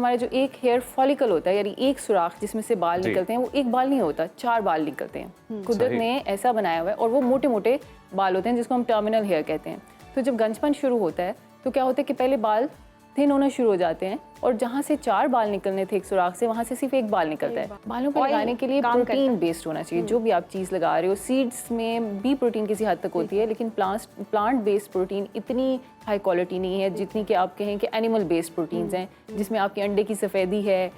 हमारा जो एक हेयर फॉलिकल होता है, यानी एक सुराख जिसमें से बाल निकलते हैं, वो एक बाल नहीं होता, 4 बाल निकलते हैं। कुदरत ने ऐसा बनाया हुआ है, और वो मोटे मोटे बाल होते हैं जिसको हम टर्मिनल हेयर कहते हैं। तो जब गंजपन शुरू होता है तो क्या होता है कि पहले बाल थिन होना शुरू हो जाते हैं, और जहाँ से 4 बाल निकलने थे एक सुराख से, वहाँ से सिर्फ एक बाल निकलता है। बालों पे लगाने के लिए प्रोटीन बेस्ड होना चाहिए। जो भी आप चीज़ लगा रहे हो, सीड्स में भी प्रोटीन किसी हद तक होती है, लेकिन प्लांट बेस्ड प्रोटीन इतनी हाई क्वालिटी नहीं है जितनी कि आप कहें कि एनिमल बेस्ड प्रोटीन्स हैं, जिसमें आपके अंडे की सफ़ेदी है,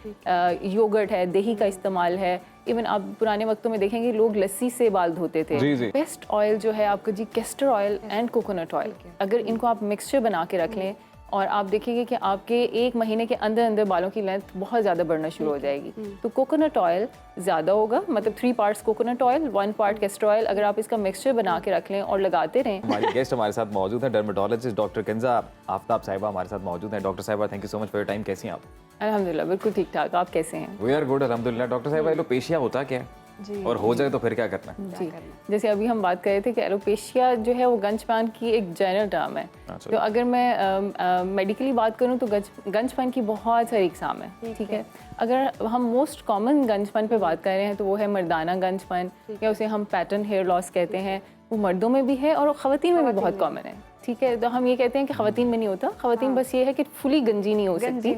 योगर्ट है, दही का इस्तेमाल है। इवन आप पुराने वक्तों में देखेंगे लोग लस्सी से बाल धोते थे। बेस्ट ऑयल जो है आपका जी castor oil and coconut oil, अगर इनको आप मिक्सचर बना के रख लें, और आप देखेंगे कि आपके 1 महीने के अंदर अंदर बालों की लेंथ बहुत ज़्यादा बढ़ना शुरू हो जाएगी। तो कोकोनट ऑयल ज़्यादा होगा, मतलब 3 parts coconut oil, 1 part castor oil. अगर आप इसका मिक्सचर बना के रख लें और लगाते रहें। हमारी गेस्ट हमारे साथ मौजूद हैं, डर्मेटोलॉजिस्ट डॉक्टर किंजा आफ्ताब साहिबा हमारे साथ मौजूद हैं। डॉक्टर साहिबा, thank you so much for your time. कैसी हैं आप? अल्हम्दुलिल्लाह बिल्कुल ठीक ठाक। आप कैसे हैं? वी आर गुड अल्हम्दुलिल्लाह। डॉक्टर साहिबा, एलोपेशिया होता क्या है, और हो जाए तो फिर क्या करना है? जी, जैसे अभी हम बात कर रहे थे कि एलोपेशिया जो है वो गंजपान की एक जनरल टर्म है। तो अगर मैं मेडिकली बात करूं तो गंजपान की बहुत सारी इकसाम है, ठीक है। अगर हम मोस्ट कॉमन गंजपन पे बात कर रहे हैं तो वो है मर्दाना गंजपन, या उसे हम पैटर्न हेयर लॉस कहते हैं। वो मर्दों में भी है और खवातीन में भी बहुत कॉमन है, ठीक है। तो हम ये कहते हैं कि खवातीन में नहीं होता, खवातीन बस ये है कि फुली गंजी नहीं हो सकती,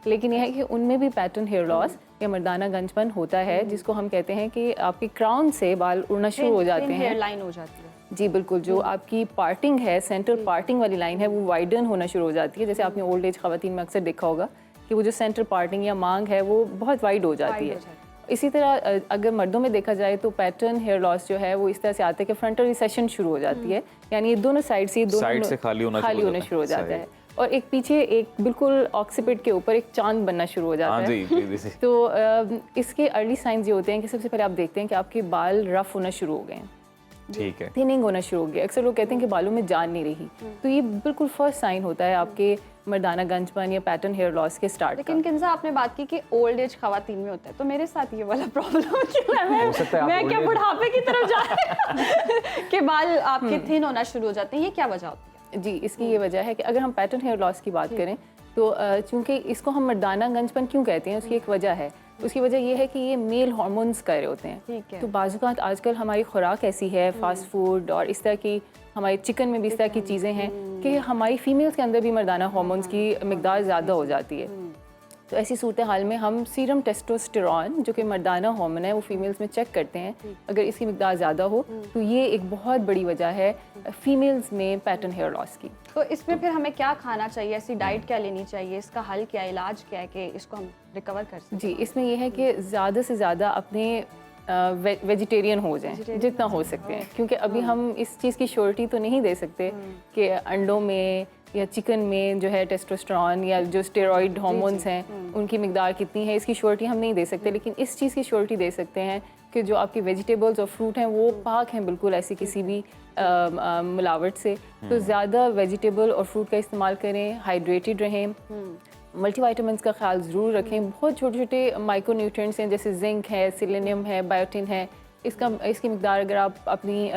लेकिन यह है कि उनमें भी पैटर्न हेयर लॉस या मर्दाना गंजपन होता है, जिसको हम कहते हैं कि आपकी क्राउन से बाल उड़ना शुरू हो जाते हैं, हेयर लाइन हो जाती है। जी बिल्कुल, जो आपकी पार्टिंग है, सेंटर पार्टिंग वाली लाइन है, वो वाइडन होना शुरू हो जाती है। जैसे आपने ओल्ड एज खवातीन में अक्सर देखा होगा कि वो जो सेंटर पार्टिंग या मांग है वो बहुत वाइड हो जाती है। इसी तरह अगर मर्दों में देखा जाए तो पैटर्न हेयर लॉस जो है वो इस तरह से आता है कि फ्रंटल रिसेशन शुरू हो जाती है, यानी ये दोनों साइड से खाली होना शुरू हो जाता है, और एक पीछे एक बिल्कुल ऑक्सीपिट के ऊपर एक चांद बनना शुरू हो जाता है। तो इसके अर्ली साइंस ये होते हैं कि सबसे पहले आप देखते हैं कि आपके बाल रफ होना शुरू हो गए हैं, ठीक है, थिनिंग होना शुरू हो गया। अक्सर लोग कहते हैं कि बालों में जान नहीं रही, तो ये बिल्कुल फर्स्ट साइन होता है आपके मर्दाना गंजपन या पैटर्न हेयर लॉस के स्टार्ट। लेकिन किंजा, आपने बात की कि ओल्ड एज खवातीन में होता है, तो मेरे साथ ये वाला प्रॉब्लम क्यों है? मैं क्या बुढ़ापे की तरफ जा रही हूं कि बाल आपके थिन होना शुरू हो जाते हैं, ये क्या वजह होती है? जी, इसकी ये वजह है कि अगर हम पैटर्न हेयर लॉस की बात करें तो चूंकि इसको हम मर्दाना गंजपन क्यों कहते हैं, उसकी एक वजह है। उसकी वजह ये है कि ये मेल हार्मोन्स कर रहे होते हैं। तो बाज़ात आजकल हमारी खुराक ऐसी है, फास्ट फूड और इस तरह की, हमारे चिकन में भी इस तरह की चीज़ें हैं कि हमारी फीमेल्स के अंदर भी मर्दाना हार्मोन्स की मिकदार ज़्यादा हो जाती है। तो ऐसी सूरत हाल में हम सीरम टेस्टोस्टेरॉन जो कि मर्दाना हार्मोन है वो फीमेल्स में चेक करते हैं। अगर इसकी मिकदार ज़्यादा हो तो ये एक बहुत बड़ी वजह है फीमेल्स में पैटर्न हेयर लॉस की। तो इसमें फिर हमें क्या खाना चाहिए, ऐसी डाइट क्या लेनी चाहिए, इसका हल क्या, इलाज क्या है कि इसको हम रिकवर कर सकें? जी, इसमें यह है कि ज़्यादा से ज़्यादा अपने वेजिटेरियन हो जाएं जितना हो सकते हैं, क्योंकि अभी हम इस चीज़ की श्योरिटी तो नहीं दे सकते कि अंडों में या चिकन में जो है टेस्टोस्टेरॉन या जो स्टेरॉइड हार्मोन्स हैं उनकी मिकदार कितनी है, इसकी श्योरिटी हम नहीं दे सकते। लेकिन इस चीज़ की श्योरिटी दे सकते हैं कि जो आपकी वेजिटेबल्स और फ्रूट हैं वो पाक हैं बिल्कुल, ऐसी किसी भी मिलावट से। तो ज़्यादा वेजिटेबल और फ्रूट का इस्तेमाल करें, हाइड्रेटेड रहें, मल्टीविटामिन्स का ख्याल ज़रूर रखें। बहुत छोटे छोटे माइक्रोन्यूट्रिएंट्स हैं जैसे जिंक है, सेलेनियम है, बायोटिन है, इसकी मिकदार अगर आप अपनी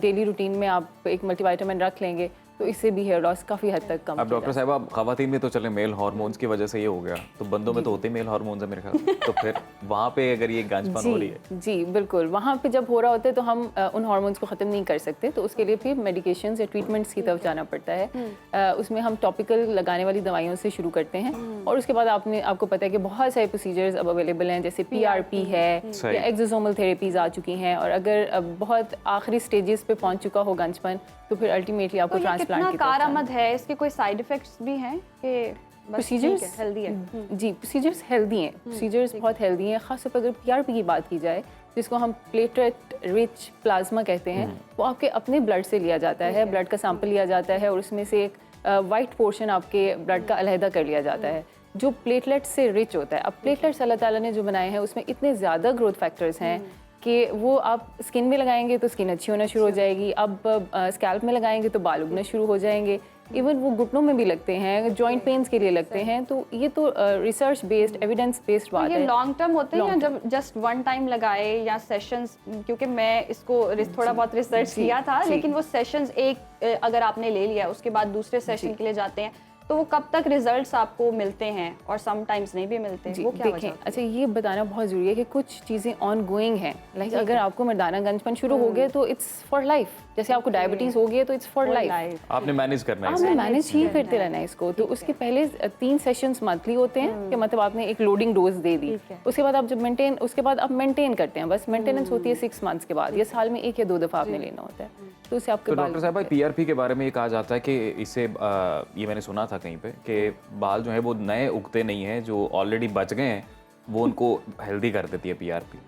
डेली रूटीन में आप एक मल्टीविटामिन रख लेंगे तो इससे भी हेयर लॉस काफ़ी हद तक कम। अब डॉक्टर साहब, आप खवातीन में तो चले मेल हार्मोन्स की वजह से ये हो गया, तो बंदों में तो होते मेल हार्मोन्स है मेरे ख्याल। तो फिर वहाँ पे अगर ये गांजपन हो रही है? जी बिल्कुल, वहाँ पे जब हो रहा होता है तो हम उन हार्मोन्स को ख़त्म नहीं कर सकते, तो उसके लिए फिर मेडिकेशंस या ट्रीटमेंट्स की तरफ जाना पड़ता है। उसमें हम टॉपिकल लगाने वाली दवाइयों से शुरू करते हैं, और उसके बाद आपको पता है कि बहुत सारे प्रोसीजर्स अब अवेलेबल हैं, जैसे PRP है या एक्सोसोमल थेरेपीज आ चुकी हैं। और अगर बहुत आखिरी स्टेजेस पे पहुँच चुका हो गंजपन तो फिर अल्टीमेटली आपको ट्रांसप्लांट की कारआमद है, इसके कोई साइड इफेक्ट्स भी हैं कि प्रोसीजर्स हेल्दी है? जी, प्रोसीजर्स हेल्दी हैं, प्रोसीजर्स बहुत हेल्दी हैं। ख़ासतौर पर अगर PRP की बात की जाए, जिसको हम प्लेटलेट रिच प्लाज्मा कहते हैं, वो आपके अपने ब्लड से लिया जाता है, ब्लड का सैंपल लिया जाता है और उसमें से एक वाइट पोर्शन आपके ब्लड का अलहदा कर लिया जाता है जो प्लेटलेट से रिच होता है। अब प्लेटलेट्स अल्लाह ताला ने जो बनाए हैं उसमें इतने ज़्यादा ग्रोथ फैक्टर्स हैं कि वो आप स्किन में लगाएंगे तो स्किन अच्छी होना शुरू हो जाएगी, अब स्कैल्प में लगाएंगे तो बाल उगने शुरू हो जाएंगे, इवन वो घुटनों में भी लगते हैं, जॉइंट पेन्स के लिए लगते हैं। तो ये तो रिसर्च बेस्ड, एविडेंस बेस्ड बात है। ये लॉन्ग टर्म होते हैं या जब जस्ट वन टाइम लगाए या सेशंस? क्योंकि मैं इसको थोड़ा बहुत रिसर्च किया था, लेकिन वो सेशंस एक अगर आपने ले लिया उसके बाद दूसरे सेशन के लिए जाते हैं, तो वो कब तक रिजल्ट्स आपको मिलते हैं और समटाइम्स नहीं भी मिलते हैं, जी वो क्या वजह देखें, होती है? अच्छा ये बताना बहुत ज़रूरी है कि कुछ चीज़ें ऑन गोइंग हैं। लाइक अगर आपको मर्दाना गंजपन शुरू हो गया तो इट्स फॉर लाइफ। जैसे आपको डायबिटीज़ हो गई है तो इट्स फॉर लाइफ। आपने मैनेज करना है आपने इसे। मैनेज ही करते रहना है इसको। तो उसके पहले 3 सेशंस मंथली होते हैं कि मतलब आपने एक लोडिंग डोज दे दी, उसके बाद आप जब उसके बाद आप मेंटेन करते हैं। बस मेंटेनेंस होती है 6 मंथ्स के बाद, या साल में 1 या 2 दफ़ा आपने लेना होता है। तो उससे आपके तो बाल डॉक्टर साहब भाई पीआरपी के बारे में ये कहा जाता है कि इससे ये मैंने सुना था कहीं पे कि बाल जो है वो नए उगते नहीं हैं, जो ऑलरेडी बच गए हैं वो उनको हेल्दी कर देती है पीआरपी।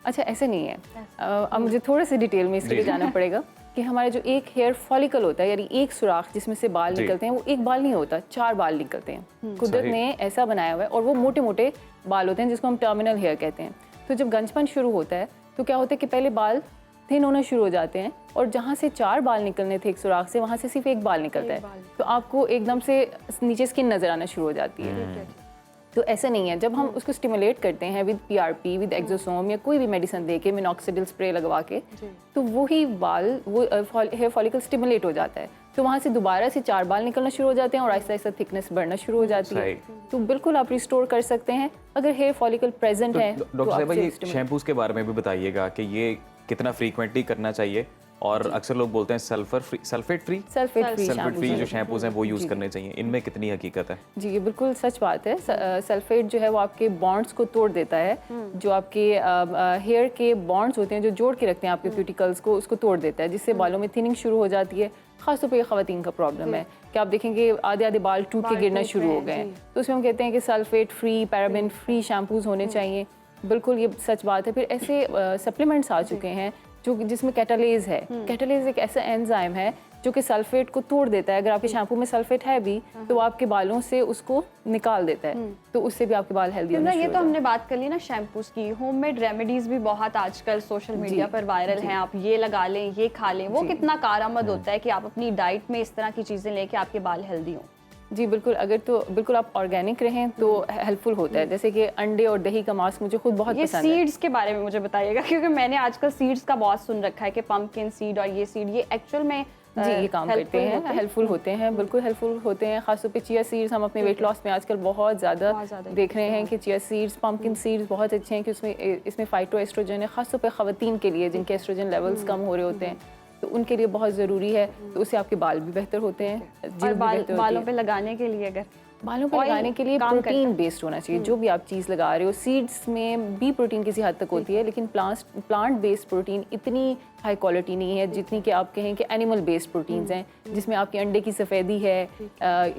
अच्छा ऐसे नहीं है। अब मुझे थोड़ा सा डिटेल में इसके लिए जाना पड़ेगा कि हमारा जो एक हेयर फॉलिकल होता है, यानी एक सुराख जिसमें से बाल निकलते हैं, वो एक बाल नहीं होता, 4 बाल निकलते हैं। कुदरत ने ऐसा बनाया हुआ है, और वो मोटे मोटे बाल होते हैं जिसको हम टर्मिनल हेयर कहते हैं। तो जब गंजपन शुरू होता है तो क्या होता है कि पहले बाल थिन होना शुरू हो जाते हैं, और जहाँ से 4 बाल निकलने थे एक सुराख से, वहाँ से सिर्फ 1 बाल निकलता है। तो आपको एकदम से नीचे स्किन नजर आना शुरू हो जाती है। तो ऐसा नहीं है। जब हम उसको स्टिमुलेट करते हैं विद पीआरपी, विद एक्सोसोम या कोई भी मेडिसिन दे के, मिनॉक्सिडिल स्प्रे लगवा के, तो वही बाल, वो हेयर फॉलिकल स्टिमुलेट हो जाता है। तो वहाँ से दोबारा से 4 बाल निकलना शुरू हो जाते हैं और आहिस्ता आहिस्ता थिकनेस बढ़ना शुरू हो जाती है। तो बिल्कुल आप रिस्टोर कर सकते हैं अगर हेयर फॉलिकल प्रेजेंट है। डॉक्टर साहब ये शैम्पूज के बारे में भी बताइएगा कि ये कितना फ्रीक्वेंटली करना चाहिए, और अक्सर लोग बोलते हैं सल्फेट फ्री जो शैम्पूज हैं वो यूज़ करने चाहिए, इनमें कितनी हकीकत है? जी ये बिल्कुल सच बात है। सल्फेट जो है वो आपके बॉन्ड्स को तोड़ देता है। जो आपके हेयर के बॉन्ड्स होते हैं जो जोड़ के रखते हैं आपके क्यूटिकल्स को, उसको तोड़ देता है, जिससे बालों में थिनिंग शुरू हो जाती है। खासतौर पर ख़वातीन का प्रॉब्लम है कि आप देखेंगे आधे आधे बाल टूट के गिरना शुरू हो गए हैं। तो उसमें हम कहते हैं कि sulphate free, paraben free shampoos होने चाहिए। बिल्कुल ये सच बात है। फिर ऐसे सप्लीमेंट्स आ चुके हैं जो जिसमें कैटालेज है। कैटालेज एक ऐसा एंजाइम है जो कि सल्फेट को तोड़ देता है। अगर आपके शैम्पू में सल्फेट है भी तो वो आपके बालों से उसको निकाल देता है, तो उससे भी आपके बाल हेल्दी होने ये तो हमने बात कर ली ना शैम्पूज की। होममेड रेमेडीज भी बहुत आजकल सोशल मीडिया पर वायरल हैं। आप ये लगा लें, ये खा लें, वो कितना कारआमद होता है कि आप अपनी डाइट में इस तरह की चीजें लें कि आपके बाल हेल्दी हों? जी बिल्कुल, अगर तो बिल्कुल आप ऑर्गेनिक रहें तो हेल्पफुल होता है। जैसे कि अंडे और दही का मांस मुझे खुद बहुत पसंद है। ये सीड्स के बारे में मुझे बताइएगा, क्योंकि मैंने आजकल सीड्स का बहुत सुन रखा है कि पंपकिन सीड और ये सीड, ये एक्चुअल में जी ये काम करते हैं, हेल्पफुल होते हैं, बिल्कुल हेल्पफुल होते हैं। खासतौर पे चिया सीड्स हम अपने वेट लॉस में आजकल बहुत ज़्यादा देख रहे हैं कि चिया सीड्स, पंपकिन सीड्स बहुत अच्छे हैं कि इसमें फाइटोएस्ट्रोजन है, खासतौर पे ख़वातीन के लिए जिनके एस्ट्रोजन लेवल्स कम हो रहे होते हैं, तो उनके लिए बहुत ज़रूरी है। तो उससे आपके बाल भी बेहतर होते हैं। और बालों पे लगाने के लिए, अगर बालों पे लगाने के लिए प्रोटीन बेस्ड होना चाहिए। जो भी आप चीज़ लगा रहे हो, सीड्स में भी प्रोटीन किसी हद तक होती है, लेकिन प्लांट बेस्ड प्रोटीन इतनी हाई क्वालिटी नहीं है जितनी कि आप कहें कि एनिमल बेस्ड प्रोटीन्स हैं, जिसमें आपके अंडे की सफ़ेदी है,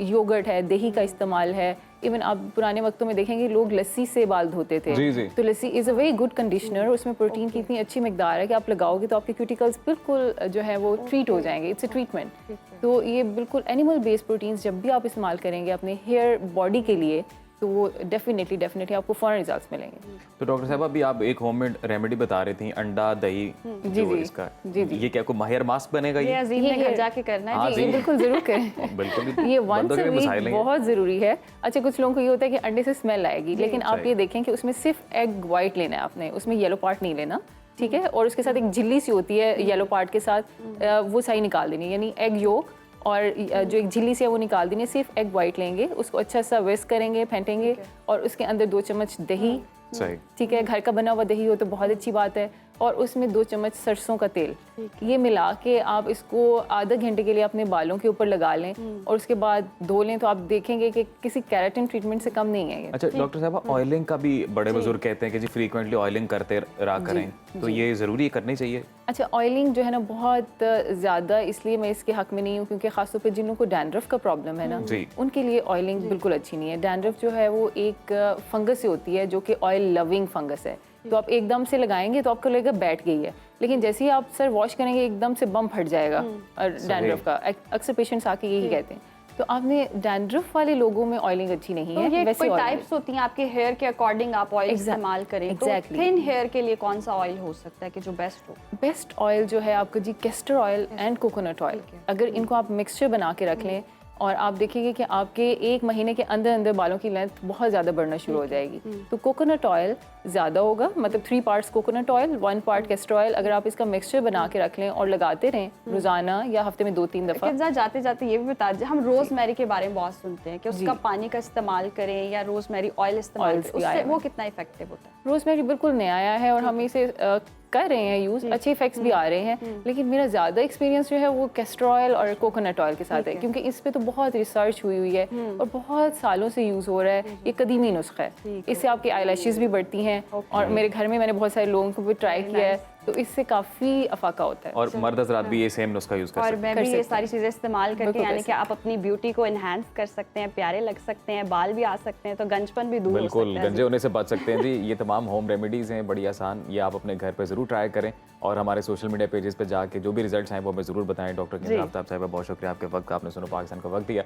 योगर्ट है, दही का इस्तेमाल है। इवन आप पुराने वक्तों में देखेंगे लोग लस्सी से बाल धोते थे। जी। तो lassi is a very good conditioner. उसमें प्रोटीन की इतनी अच्छी मिकदार है कि आप लगाओगे तो आपके क्यूटिकल्स बिल्कुल जो है वो ट्रीट हो जाएंगे। It's a treatment. तो ये बिल्कुल एनिमल बेस्ड प्रोटीन्स जब भी आप इस्तेमाल करेंगे अपने हेयर बॉडी के लिए, तो वो डेफिनेटली आपको फौरन रिजल्ट्स मिलेंगे। तो डॉक्टर साहब अभी आप एक होममेड रेमेडी बता रही थी, अंडा दही जो इसका, ये क्या कोई हेयर मास्क बनेगा? ये अजीम ने घर जाके करना है। जी बिल्कुल जरूर करें। बिल्कुल ये वंस अ वीक बहुत ज़रूरी है। अच्छा कुछ लोगों को ये होता है कि अंडे से स्मेल आएगी, लेकिन आप ये देखें कि उसमें सिर्फ एग वाइट लेना है आपने, उसमें येलो पार्ट नहीं लेना, ठीक है? और उसके साथ एक झिल्ली सी होती है येलो पार्ट के साथ, वो सही निकाल देनी, यानी एग योक और जो एक झिल्ली से है वो निकाल देनी। सिर्फ एग वाइट लेंगे, उसको अच्छा सा विस्क करेंगे, फेंटेंगे, और उसके अंदर 2 चम्मच दही, ठीक है, घर का बना हुआ दही हो तो बहुत अच्छी बात है, और उसमें 2 चम्मच सरसों का तेल, ये मिला के आप इसको आधा घंटे के लिए अपने बालों के ऊपर लगा लें और उसके बाद धो लें, तो आप देखेंगे कि किसी केराटिन ट्रीटमेंट से कम नहीं है। अच्छा डॉक्टर साहब, ऑयलिंग का भी बड़े बुजुर्ग कहते हैं कि जी फ्रीक्वेंटली ऑयलिंग करते रहा करें, तो ये ज़रूरी करनी चाहिए? अच्छा ऑयलिंग जो है ना बहुत ज़्यादा, इसलिए मैं इसके हक में नहीं हूँ क्योंकि खासतौर पे जिन लोगों को डैंड्रफ का प्रॉब्लम है ना, उनके लिए ऑयलिंग बिल्कुल अच्छी नहीं है। डैंड्रफ जो है वो एक फंगस से होती है जो कि ऑयल लविंग फंगस है। तो आप एकदम से लगाएंगे तो आपको लगेगा बैठ गई है, लेकिन जैसे ही आप सर वॉश करेंगे एकदम से बम फट जाएगा डैंड्रफ का। अक्सर पेशेंट्स आके यही कहते हैं। तो आपने डैंड्रफ वाले लोगों में ऑयलिंग अच्छी नहीं है। ये कोई टाइप्स होती हैं आपके हेयर के अकॉर्डिंग आप ऑयल इस्तेमाल करें। तो थिन हेयर के लिए कौन सा ऑयल हो सकता है कि जो बेस्ट हो? बेस्ट ऑयल जो है आपका जी castor oil and coconut oil, अगर इनको आप मिक्सचर बना के रख लें और आप देखेंगे कि आपके 1 महीने के अंदर अंदर बालों की लेंथ बहुत ज़्यादा बढ़ना शुरू हो जाएगी। तो कोकोनट ऑयल ज़्यादा होगा, मतलब 3 parts coconut oil, 1 part castor oil, अगर आप इसका मिक्सचर बना के रख लें और लगाते रहें रोज़ाना या हफ्ते में 2-3 दफ़ा। जाते जाते ये भी बता दीजिए, हम रोजमेरी के बारे में बहुत सुनते हैं कि उसका पानी का इस्तेमाल करें या रोजमेरी ऑयल इस्तेमाल करें, उससे वो कितना इफेक्टिव होता है? रोज़मेरी बिल्कुल नया आया है और हम इसे कर रहे हैं यूज़, अच्छे इफेक्ट्स भी आ रहे हैं, लेकिन मेरा ज़्यादा एक्सपीरियंस जो है वो कैस्टर ऑयल और कोकोनट ऑयल के साथ है, क्योंकि इस पे तो बहुत रिसर्च हुई है और बहुत सालों से यूज़ हो रहा है। ये कदीमी नुस्खा है, इससे आपकी आईलैशेस भी बढ़ती हैं और मेरे घर में मैंने बहुत सारे लोगों को भी ट्राई किया है, तो इससे काफ़ी अफाका होता है। और मर्द हज़रात भी ये सेम नुस्खा यूज़ कर सकते हैं। और मैं भी ये सारी चीज़ें इस्तेमाल करके, यानी कि आप अपनी ब्यूटी को इन्हांस कर सकते हैं, प्यारे लग सकते हैं, बाल भी आ सकते हैं, तो गंजपन भी दूर हो सकता है। बिल्कुल, गंजे होने से बच सकते हैं जी। ये तमाम होम रेमेडीज़ हैं, बड़ी आसान, ये आप अपने घर पे ज़रूर ट्राई करें और हमारे सोशल मीडिया पेजेस पे जाके जो भी रिजल्ट्स आए वो हमें ज़रूर बताएं। डॉक्टर केंद्र आफ्ताब साहिबा, बहुत शुक्रिया आपके वक्त, आपने सुनो पाकिस्तान का वक्त दिया।